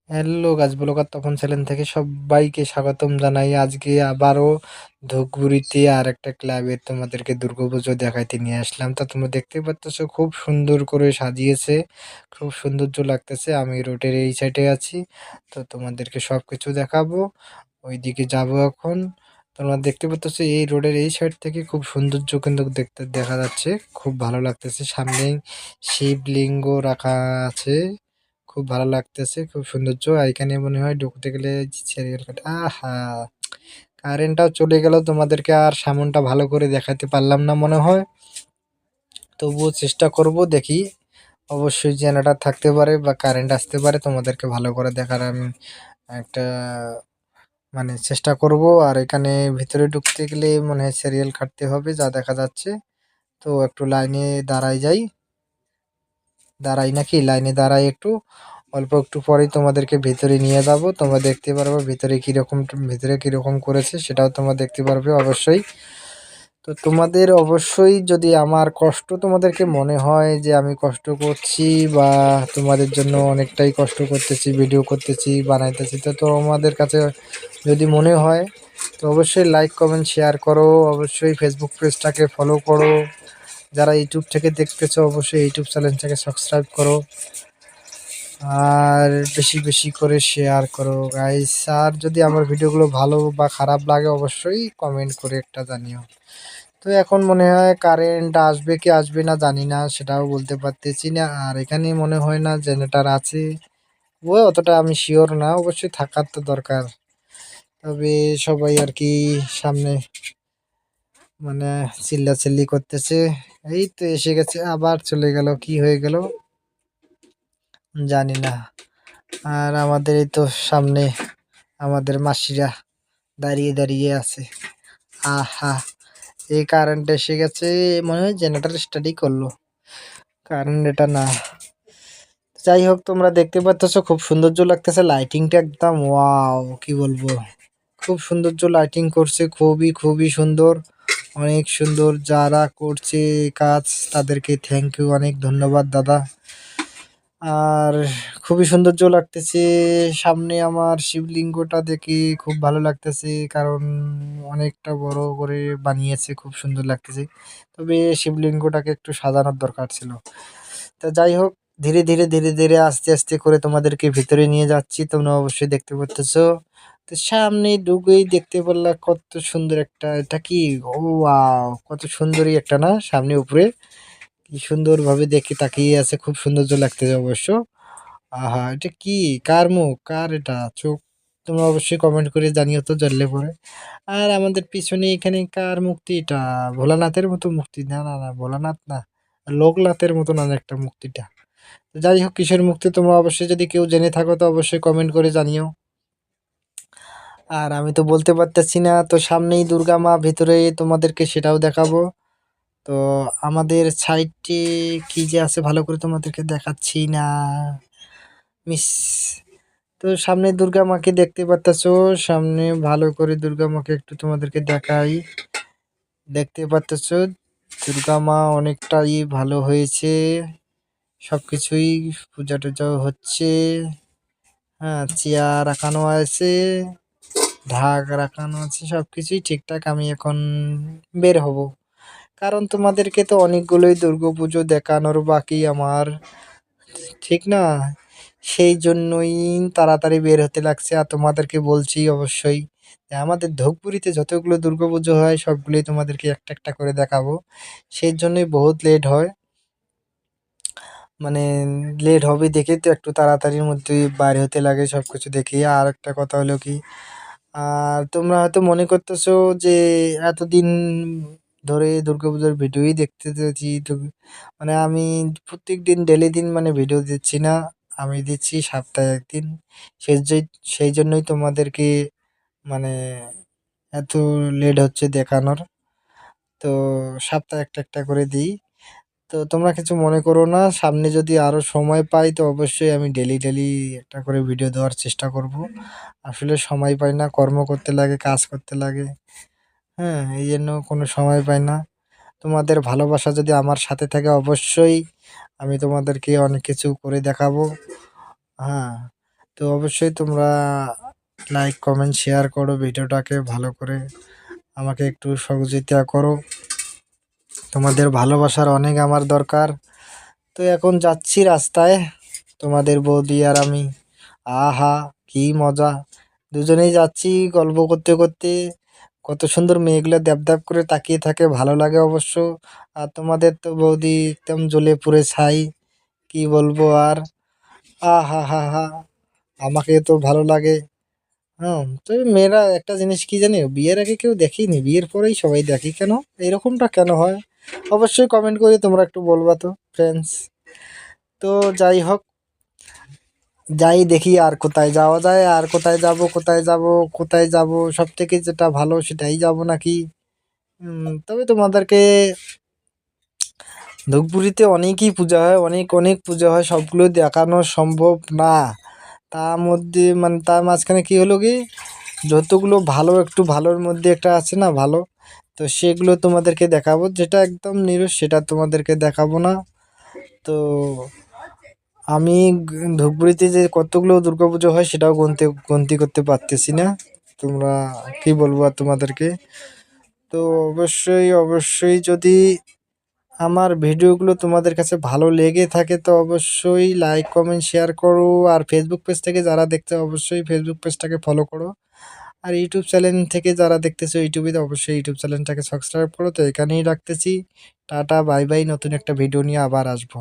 Hello গাছ blogger Tapan channel থেকে সবাইকে স্বাগতম জানাই। আজকে আবারও ধূপগুড়িতে আর একটা ক্লাবে তোমাদেরকে দুর্গাপুজো দেখাইতে নিয়ে আসলাম। তা তোমরা দেখতে পাচ্ছ খুব সুন্দর করে সাজিয়েছে, খুব সৌন্দর্য লাগতেছে। আমি রোডের এই সাইডে আছি, তো তোমাদেরকে সব কিছু দেখাবো। ওইদিকে যাবো এখন। তোমরা দেখতে পাচ্ছ এই রোডের এই সাইড থেকে খুব সৌন্দর্য কিন্তু দেখতে দেখা যাচ্ছে, খুব ভালো লাগতেছে। সামনেই শিবলিঙ্গ রাখা আছে, খুব ভালো লাগতেছে, খুব সৌন্দর্য। এখানে মনে হয় ঢুকতে গেলে সিরিয়াল কাট। আহা, কারেন্টটাও চলে গেল, তোমাদেরকে আর সামনটা ভালো করে দেখাতে পারলাম না মনে হয়। তবুও চেষ্টা করব, দেখি অবশ্যই জেনারেটর থাকতে পারে বা কারেন্ট আসতে পারে, তোমাদেরকে ভালো করে দেখার আমি একটা চেষ্টা করব। আর এখানে ভিতরে ঢুকতে গেলে মনে হয় সিরিয়াল কাটতে হবে যা দেখা যাচ্ছে। তো একটু লাইনে দাঁড়াই নাকি, লাইনে দাঁড়াই একটু। অল্প একটু পরেই তোমাদেরকে ভিতরে নিয়ে যাব, তোমরা দেখতে পারবে ভিতরে কিরকম করেছে, সেটাও তোমরা দেখতে পারবে অবশ্যই। তো তোমাদের অবশ্যই যদি আমার কষ্ট তোমাদেরকে মনে হয় যে আমি কষ্ট করছি বা তোমাদের জন্য অনেকটাই কষ্ট করতেছি, ভিডিও করতেছি, বানাইতেছি, তো তোমাদের কাছে যদি মনে হয় তো অবশ্যই লাইক কমেন্ট শেয়ার করো। অবশ্যই ফেসবুক পেজটাকে ফলো করো। যারা ইউটিউব থেকে দেখতেছো অবশ্যই ইউটিউব চ্যানেলটাকে সাবস্ক্রাইব করো। আর বেশি বেশি করে শেয়ার করো গাইস। আর যদি আমার ভিডিওগুলো ভালো বা খারাপ লাগে অবশ্যই কমেন্ট করে একটা জানিও। তো এখন মনে হয় কারেন্ট আসবে কি আসবে না জানি না, সেটাও বলতে পারতেছি না। আর এখানে মনে হয় না জেনারেটর আছে, ও অতটা আমি শিওর না। অবশ্যই থাকার তো দরকার, তবে সবাই আর কি সামনে মানে চিল্লাচিল্লি করতেছে। এই তো এসে গেছে, আবার চলে গেল, কি হয়ে গেল জানি না। আর আমাদের এই তো সামনে আমাদের মাসিরা দাঁড়িয়ে দাঁড়িয়ে আছে। আহা, এই কারেন্ট এসে গেছে, মনে হয় জেনারেটর স্টাডি করলো, কারেন্ট এটা না। যাই হোক, তোমরা দেখতে পাচ্ছ খুব সৌন্দর্য লাগতেছে, লাইটিংটা একদম ওয়াও, কি বলবো, খুব সৌন্দর্য লাইটিং করছে, খুবই খুবই সুন্দর, অনেক সুন্দর। যারা করছে কাজ তাদেরকে থ্যাংক ইউ, অনেক ধন্যবাদ দাদা। আর খুবই সৌন্দর্য লাগতেছে। সামনে আমার শিবলিঙ্গটা দেখে খুব ভালো লাগতেছে, কারণ অনেকটা বড় করে বানিয়েছে, খুব সুন্দর লাগতেছে। তবে শিবলিঙ্গটাকে একটু সাজানোর দরকার ছিল। তা যাই হোক, ধীরে ধীরে ধীরে ধীরে আস্তে আস্তে করে তোমাদেরকে ভিতরে নিয়ে যাচ্ছি, তোমরা অবশ্যই দেখতে পাচ্তেছো। তো সামনে ঢুকেই দেখতে পারলা কত সুন্দর একটা, এটা কি, ও ওয়াও, কত সুন্দরই একটা না, সামনে উপরে কি সুন্দর ভাবে দেখে তাকিয়ে আছে, খুব সৌন্দর্য লাগতেছে অবশ্য। আহা, এটা কি, কার মুখ, কার এটা চোখ, তোমরা অবশ্যই কমেন্ট করে জানিও তো জানলে পরে। আর আমাদের পিছনে এখানে কার মূর্তি, এটা ভোলানাথের মতো মূর্তি, না না না, ভোলানাথ না, লোকনাথের মতো না একটা মূর্তিটা। তো যাই হোক, কিসের মুক্তি তোমরা অবশ্যই যদি কেউ জেনে থাকো তো অবশ্যই কমেন্ট করে জানিও। আর আমি তো বলতে পারতেছি না, তো সামনেই দুর্গা মা, ভিতরে তোমাদেরকে সেটাও দেখাবো। তো আমাদের সাইডে কি যে আছে ভালো করে তোমাদেরকে দেখাচ্ছি না মিস। তো সামনে দুর্গা মাকে দেখতে পাচ্তেছো, সামনে ভালো করে দুর্গা মাকে একটু তোমাদেরকে দেখাই। দেখতে পাচ্তেছো দুর্গা মা অনেকটাই ভালো হয়েছে, সবকিছুই পূজা টুজাও হচ্ছে। হ্যাঁ, চেয়ার রাখানো আছে, ঢাক রাখানো আছে, সবকিছুই ঠিকঠাক। আমি এখন বের হব, কারণ তোমাদেরকে তো অনেকগুলোই দুর্গাপুজো দেখানোর বাকি আমার, ঠিক না? সেই জন্যই তাড়াতাড়ি বের হতে লাগছে। আর তোমাদেরকে বলছি অবশ্যই যে আমাদের ধূপগুড়িতে যতগুলো দুর্গাপুজো হয় সবগুলোই তোমাদেরকে একটা একটা করে দেখাবো। সেই জন্যই বহুত লেট হয়, মানে লেট হবে দেখে তো একটু তাড়াতাড়ির মধ্যে বাইর হতে লাগে সবকিছু দেখে। আর একটা কথা হলো কি, আর তোমরা হয়তো মনে করতেছো যে এতদিন ধরে দুর্গাপুজোর ভিডিওই দেখতেছি, তো আমি প্রত্যেক দিন ডেলি দিন ভিডিও দিচ্ছি না, আমি দিচ্ছি সপ্তাহে একদিন। সেই সেই জন্যই তোমাদেরকে মানে এত লেট হচ্ছে দেখানোর। তো সপ্তাহে একটা একটা করে দিই। তো তোমরা কিছু মনে করো না, সামনে যদি আরো সময় পাই তো অবশ্যই আমি ডেলি ডেলি একটা করে ভিডিও দেওয়ার চেষ্টা করব। আসলে সময় পাই না, কর্ম করতে লাগে, কাজ করতে লাগে। হ্যাঁ, এই জন্য কোনো সময় পাই না। তোমাদের ভালোবাসা যদি আমার সাথে থাকে অবশ্যই আমি তোমাদেরকে অনেক কিছু করে দেখাবো। হ্যাঁ, তো অবশ্যই তোমরা লাইক কমেন্ট শেয়ার করো ভিডিওটাকে ভালো করে, আমাকে একটু সহযোগিতা করো, তোমাদের ভালোবাসার অনেক আমার দরকার। তো এখন যাচ্ছি রাস্তায় তোমাদের বৌদি আর আমি, আহা কি মজা, দুজনেই যাচ্ছি গল্প করতে করতে। কত সুন্দর মেয়েগুলো দ্যাব দ্যাব করে তাকিয়ে থাকে, ভালো লাগে অবশ্য। আর তোমাদের তো বৌদি একদম জ্বলে পুড়ে ছাই, কি বলবো আর। আহা হা হা, আমাকে তো ভালো লাগে। হ্যাঁ, তো মেয়েরা একটা জিনিস কি জানি, বিয়ের আগে কেউ দেখেনি, বিয়ের পরেই সবাই দেখে, কেন এরকমটা কেন হয়? অবশ্যই কমেন্ট করে তোমরা একটু বলবা তো ফ্রেন্ডস। তো যাই হোক, যাই দেখি আর কোথায় যাওয়া যায়, আর কোথায় যাব, কোথায় যাব, কোথায় যাব, সব থেকে যেটা ভালো সেটাই যাব নাকি। তবে তোমাদেরকে, ধূপগুড়িতে অনেকই পূজা হয়, অনেক অনেক পূজা হয়, সবগুলো দেখানো সম্ভব না। তার মধ্যে মানে তার মাঝখানে কি হলো কি, যতগুলো ভালো, একটু ভালোর মধ্যে একটা আছে না ভালো, তো সেগুলো তোমাদেরকে দেখাবো, যেটা একদম নিরস সেটা তোমাদেরকে দেখাবো না। তো আমি ধূপগুড়িতে যে কতগুলো দুর্গাপুজো হয় সেটাও গন্তি করতে পারতেছি না। তোমরা, কি বলবো আর তোমাদেরকে। তো অবশ্যই অবশ্যই যদি আমার ভিডিওগুলো তোমাদের কাছে ভালো লেগে থাকে তো অবশ্যই লাইক কমেন্ট শেয়ার করো। আর ফেসবুক পেজ থেকে যারা দেখতে অবশ্যই ফেসবুক পেজটাকে ফলো করো। আর ইউটিউব চ্যানেল থেকে যারা দেখতেছো ইউটিউবে অবশ্যই ইউটিউব চ্যানেলটাকে সাবস্ক্রাইব করো। তো এখানেই রাখতেছি, টাটা বাই বাই, নতুন একটা ভিডিও নিয়ে আবার আসবো।